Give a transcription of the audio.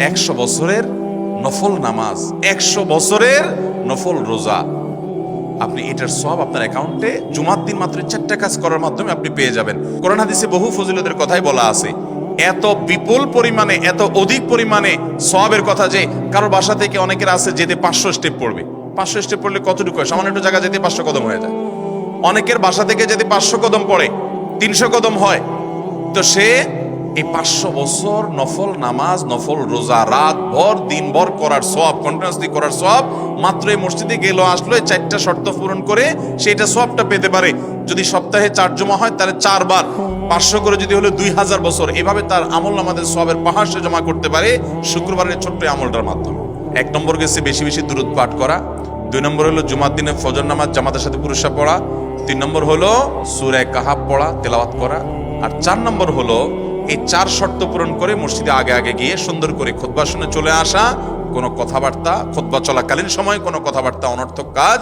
100 বছরের নফল নামাজ, 100 বছরের নফল রোজা, আপনি এটার সওয়াব আপনার অ্যাকাউন্টে জুমার দিন মাত্র 4টা কাজ করার মাধ্যমে আপনি পেয়ে যাবেন। কোরআন হাদিসে বহু ফজিলতের কথাই বলা আছে। এত বিপুল পরিমাণে, এত অধিক পরিমাণে সওয়াবের কথা যে কারো বাসা থেকে অনেকের আছে যেতে 500 স্টেপ পড়বে। 500 স্টেপ পড়লে কতটুকু হয়? সামান্য একটু জায়গা যেতে 500 কদম হয়ে যায়। অনেকের বাসা থেকে যেতে 500 কদম পড়ে 300 কদম হয়। তো সে এই 500 বছর নফল নামাজ, নফল রোজা, রাত ভর দিন ভর করার সওয়াব, কন্টিনিউয়াসলি করার সওয়াব মাত্র এই মসজিদে গেল আসলো, এই 4টা শর্ত পূরণ করে সেটা সওয়াবটা পেতে পারে। যদি সপ্তাহে 4 জমা হয় তাহলে 4 বার 500 করে যদি হলো 2000 বছর, এভাবে তার আমল আমাদের সওয়াবের পাহাড় সে জমা করতে পারে শুক্রবারের ছোট্ট আমলটার মাধ্যমে। 1 নম্বর গেছে বেশি বেশি দুরূদ পাঠ করা। 2 নম্বর হলো জুমার দিনে ফজর নামাজ জামাতের সাথে পুরুষরা পড়া। 3 নম্বর হলো সূরা কাহাফ পড়া, তেলাওয়াত করা। আর 4 নম্বর হলো এই 4 শর্ত পূরণ করে মসজিদে আগে আগে গিয়ে সুন্দর করে খুতবা শুনে চলে আসা। কোনো কথাবার্তা, খুতবা চলাকালীন সময় কোনো কথাবার্তা, অনর্থক কাজ